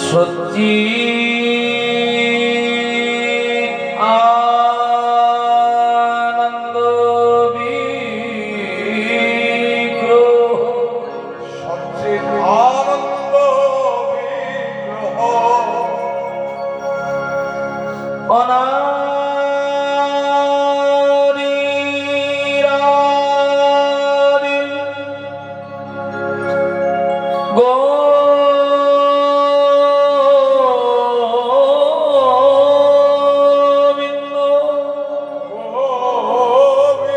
সত্যি আনন্দ বিগ্রহ সত্যি আনন্দ বিগ্রহ অনারিরাদিল গোবিন্দ গোবিন্দ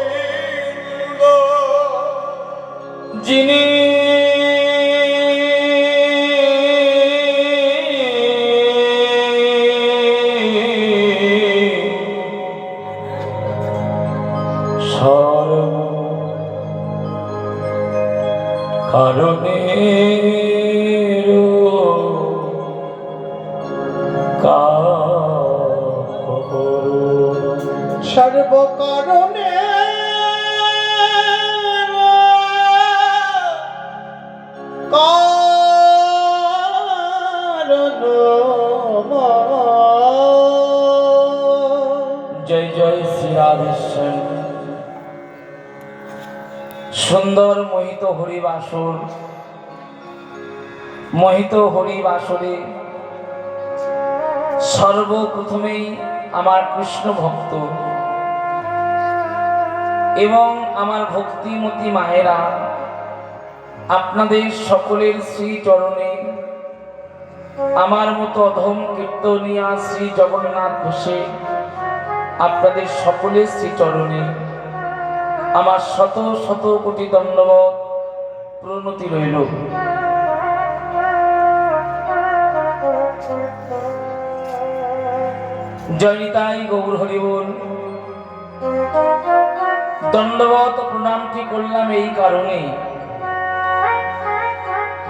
যিনি সর্ব কারণের সর্বকারণে জয় জয় শ্রী রাধেশ্যাম। সুন্দর মোহিত হরিবাসর, মোহিত হরিবাসরে সর্বপ্রথমেই আমার কৃষ্ণ ভক্ত এবং আমার ভক্তিমতী মায়েরা আপনাদের সকলের শ্রী চরণে আমার মতো অধম কীর্তনিয়া শ্রী জগন্নাথ ঘোষে আপনাদের সকলের শ্রী চরণে আমার শত শত কোটি দণ্ডবত প্রণতি রইল। জয় নিতাই গৌর হরি বল। দণ্ডবত প্রণামটি করলাম এই কারণে,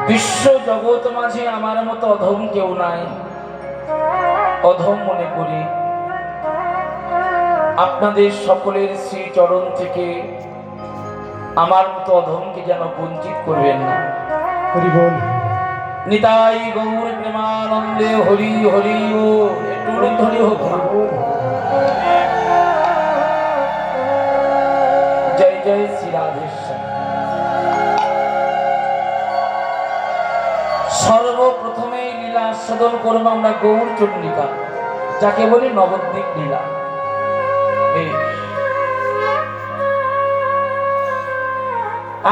বিশ্ব জগৎ মাঝে আমার মতো অধম কেউ নাই। অধম মনে করি আপনাদের সকলের শ্রী চরণ থেকে আমার মতো অধমকে যেন বঞ্চিত করবেন না। হরি বল। নিতাই গৌর প্রেমানন্দে হরি হরি ও একটু ধরি হোক না। জয় জয় শ্রী রাধেশ্যাম। সর্বপ্রথমে লীলা আস্বাদন করবো আমরা গৌর চন্ডিকা, যাকে বলি নবদ্বীপ লীলা।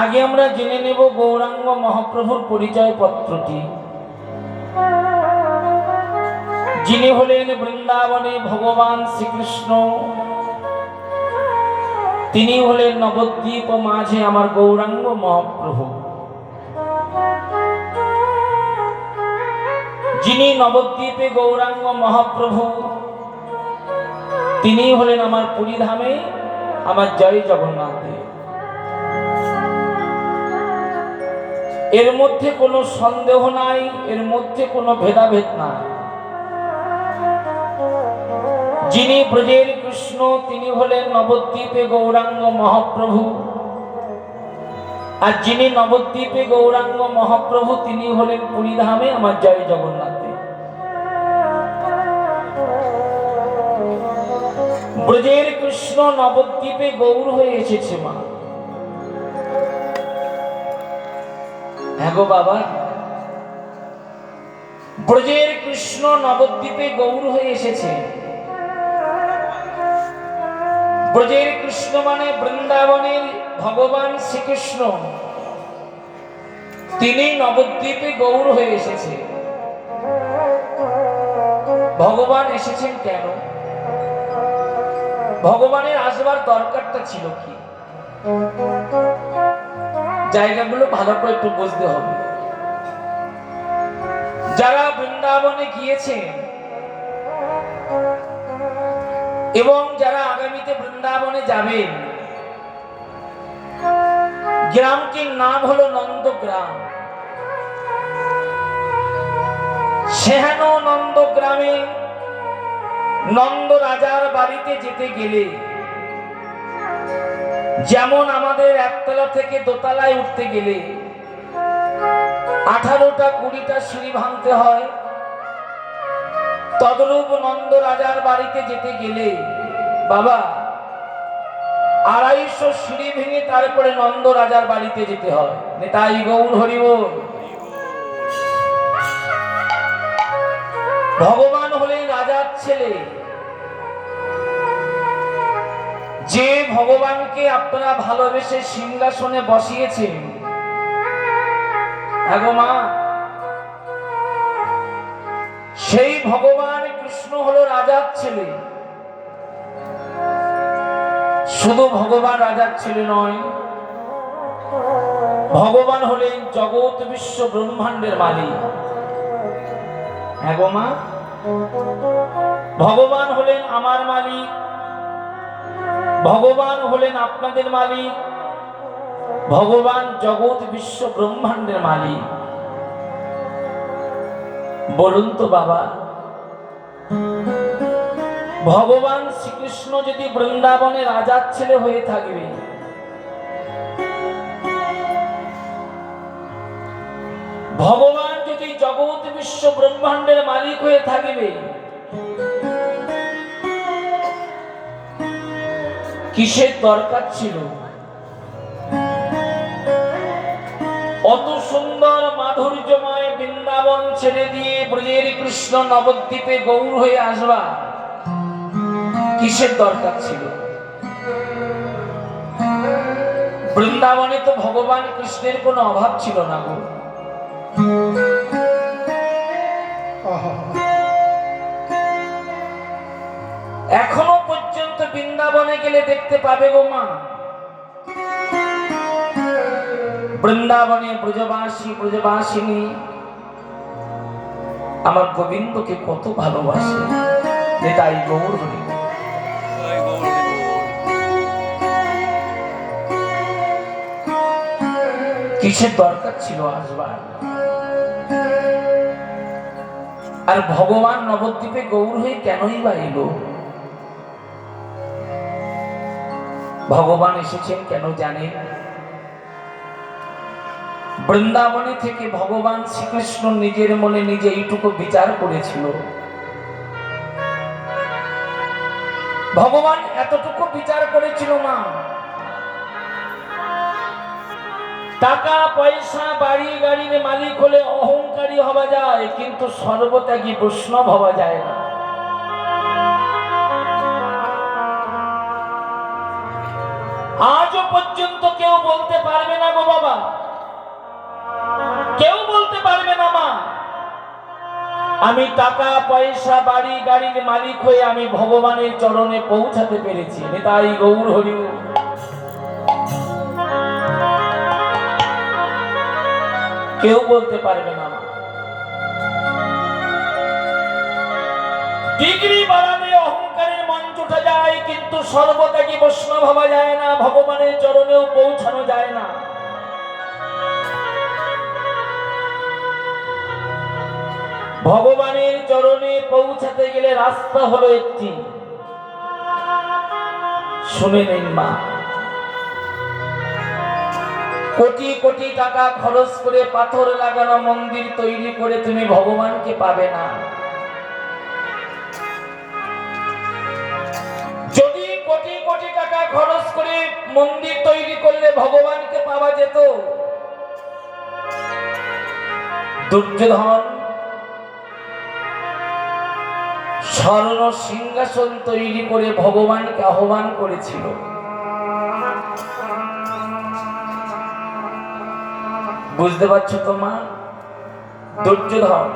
আগে আমরা জেনে নেব গৌরাঙ্গ মহাপ্রভুর পরিচয় পত্রটি। যিনি হলেন বৃন্দাবনে ভগবান শ্রীকৃষ্ণ, তিনি হলেন নবদ্বীপ মাঝে আমার গৌরাঙ্গ মহাপ্রভু। যিনি নবদ্বীপে গৌরাঙ্গ মহাপ্রভু, তিনি হলেন আমার পুরীধামে আমার জয় জগন্নাথ। এর মধ্যে কোনো সন্দেহ নাই, এর মধ্যে কোনো ভেদাভেদ নাই। যিনি ব্রজের কৃষ্ণ, তিনি হলেন নবদ্বীপে গৌরাঙ্গ মহাপ্রভু। আর যিনি নবদ্বীপে গৌরাঙ্গ মহাপ্রভু, তিনি হলেন পুরীধামে আমার জয় জগন্নাথ। ব্রজের কৃষ্ণ নবদ্বীপে গৌর হয়ে এসেছে মা। হ্যাঁ গো বাবা, ব্রজের কৃষ্ণ নবদ্বীপে গৌর হয়ে এসেছে। ব্রজের কৃষ্ণ মানে বৃন্দাবনের ভগবান শ্রীকৃষ্ণ, তিনি নবদ্বীপে গৌর হয়ে এসেছে। ভগবান এসেছেন কেন? ভগবানের আসবার দরকারটা ছিল কি? জায়গাগুলো ভালো করে একটু বুঝতে হবে। যারা বৃন্দাবনে গিয়েছেন এবং যারা আগামীতে বৃন্দাবনে যাবেন, গ্রামটির নাম হলো নন্দগ্রাম। সেহানো নন্দগ্রামে নন্দ রাজার বাড়িতে যেতে গেলে যেমন আমাদের একতলা থেকে দোতলায় উঠতে গেলে 18টা 20টা সিঁড়ি ভাঙতে হয়। তদরূপ নন্দ রাজার বাড়িতে যেতে গেলে বাবা 250 সিঁড়ি ভেঙে তারপরে নন্দ রাজার বাড়িতে যেতে হয়। নিতাই গৌর হরি বল। ভগবান হলেন রাজার ছেলে। যে ভগবানকে আপনারা ভালোবেসে সিংহাসনে বসিয়েছেন, আগো মা, সেই ভগবান কৃষ্ণ হলো রাজার ছেলে। শুধু ভগবান রাজার ছেলে নয়, ভগবান হলেন জগৎ বিশ্ব ব্রহ্মাণ্ডের মালিক। আগো মা, ভগবান হলেন আমার মালিক, ভগবান হলেন আপনাদের মালিক, ভগবান জগৎ বিশ্ব ব্রহ্মাণ্ডের মালিক। বলুন তো বাবা, ভগবান শ্রীকৃষ্ণ যদি বৃন্দাবনে রাজার ছেলে হয়ে থাকবে, ভগবান যদি জগৎ বিশ্ব ব্রহ্মাণ্ডের মালিক হয়ে থাকবে, কিসের দরকার ছিল অত সুন্দর মাধুর্যময় বৃন্দাবন ছেড়ে দিয়ে ব্রজের কৃষ্ণ নবদ্বীপে গৌর হয়ে আসবা? কিসের দরকার ছিল? বৃন্দাবনে তো ভগবান কৃষ্ণের কোনো অভাব ছিল না গো। এখনো পর্যন্ত বৃন্দাবনে গেলে দেখতে পাবে গো মা, বৃন্দাবনে ব্রজবাসী ব্রজবাসিনী আমার গোবিন্দকে কত ভালোবাসে। তাই গৌর হরি। কিসের দরকার ছিল আসবার? আর ভগবান নবদ্বীপে গৌর হয়ে কেনই বা এলো? ভগবান এসেছেন কেন জানেন? বৃন্দাবনে থেকে ভগবান শ্রীকৃষ্ণ নিজের মনে নিজে এইটুকু বিচার করেছিল। ভগবান এতটুকু বিচার করেছিল মা, টাকা পয়সা বাড়ি গাড়ির মালিক হলে অহংকারী হওয়া যায়, কিন্তু সর্বত্যাগী বৈষ্ণব হওয়া যায় না। আজও পর্যন্ত কেউ বলতে পারবে না গো বাবা, কেউ বলতে পারবে না মা, আমি টাকা পয়সা বাড়ি গাড়ির মালিক হয়ে আমি ভগবানের চরণে পৌঁছাতে পেরেছি। তাই গৌর হরি। কেউ বলতে পারবে না মা। ডিগ্রি বাড়ালে অহংকারের মঞ্চ ওঠা যায়, কিন্তু সর্বত্যাগী বৈষ্ণব হওয়া যায় না, ভগবানের চরণেও পৌঁছানো যায় না। ভগবানের চরণে পৌঁছাতে গেলে রাস্তা হলো একটি, শুনে নিন মা। কোটি কোটি টাকা খরচ করে পাথর লাগানো মন্দির তৈরি করে তুমি ভগবানকে পাবে না। যদি কোটি কোটি টাকা খরচ করে মন্দির তৈরি করলে ভগবানকে পাওয়া যেত, দুর্যোধন স্বর্ণ সিংহাসন তৈরি করে ভগবানকে আহ্বান করেছিল। বুঝতে পারছো তো মা? দুর্যোধন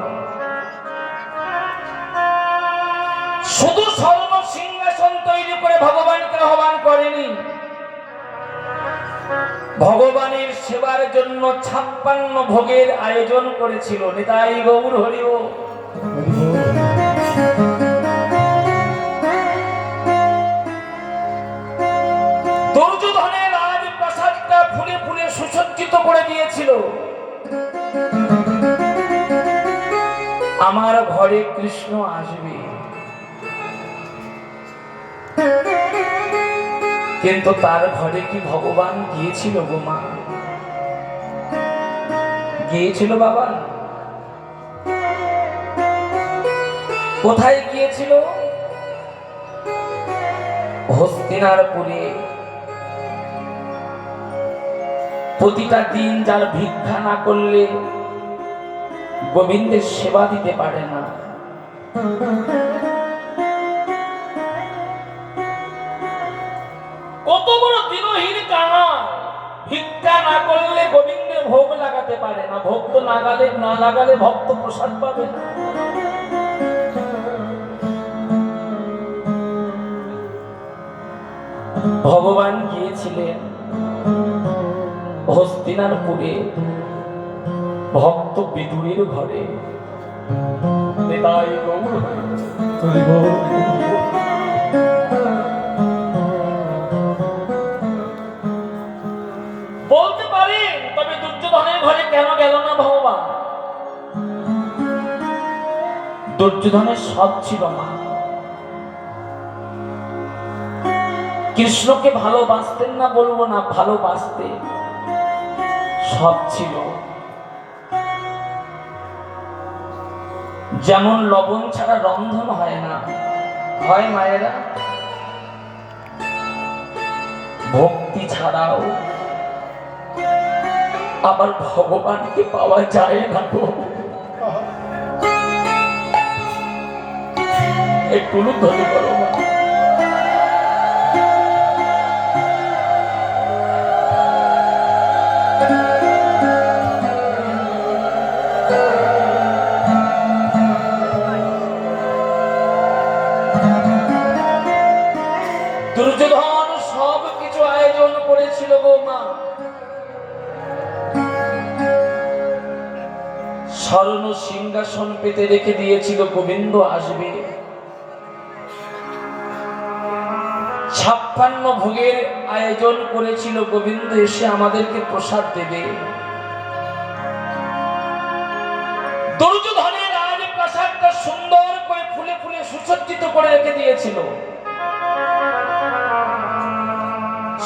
শুধু স্বর্ণ সিংহাসন তৈরি করে ভগবানকে আহ্বান করেনি, ভগবানের সেবার জন্য 56 ভোগের আয়োজন করেছিল। নিতাই গৌর হরি বল। দুর্যোধনের রাজপ্রাসাদটা ফুলে ফুলে সুসজ্জিত করে দিয়েছিল। আমার ঘরে কৃষ্ণ আসবে, কিন্তু তার ঘরে কি ভগবান গিয়েছিল গো মা? গিয়েছিল বাবা? কোথায় গিয়েছিল? হস্তিনাপুরে। প্রতিটা দিন যার ভিক্ষা না করলে গোবিন্দের সেবা দিতে পারে না। কত বড় দিনহীন কানা, ভিক্ষা না করলে গোবিন্দের ভোগ লাগাতে পারে না। ভোগ তো না লাগালে ভক্ত প্রসাদ পাবে না। ভগবান গিয়েছিলেন হস্তিনাপুরে ভক্ত বিদুরের ঘরে। নিতাই গৌর। হরি বল। বলতে পারেন, তবে দুর্যোধনের ঘরে কেন গেল না ভগবান? দুর্যোধনের সব ছিল মা। কৃষ্ণকে ভালোবাসতেন না বলবো না, ভালোবাসতে সব ছিল। যেমন লবণ ছাড়া রন্ধন হয় না, হয় মায়েরা? ভক্তি ছাড়াও আবার ভগবানকে পাওয়া যায় না গো। একটু ধরে করো মা। দুর্যোধন সব কিছু আয়োজন করেছিল গো মা। স্বর্ণ সিংহাসন পেতে রেখে দিয়েছিল, গোবিন্দ আসবে। 56 ভোগের আয়োজন করেছিল, গোবিন্দ এসে আমাদেরকে প্রসাদ দেবে। দুর্যোধনের রাজপ্রাসাদটা সুন্দর করে ফুলে ফুলে সুসজ্জিত করে রেখে দিয়েছিল।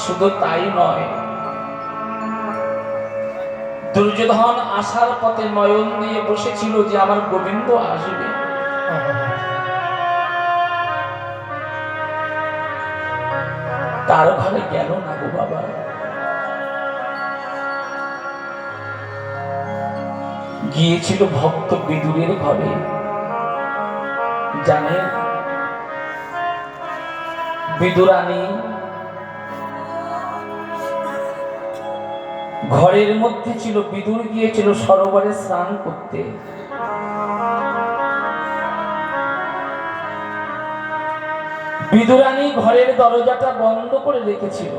শুধু তাই নয়, দুর্যোধন আসার পথে নয়ন দিয়ে বসেছিল যে আমার গোবিন্দ আসবে। তার ঘরে গেল না গো বাবা। গিয়েছিল ভক্ত বিদুরের ঘরে। জানেন, বিদুরানী ঘরের মধ্যে ছিল। বিদুর গিয়েছিল সরোবরে স্নান করতে। বিদুরানী ঘরের দরজাটা বন্ধ করে রেখেছিল।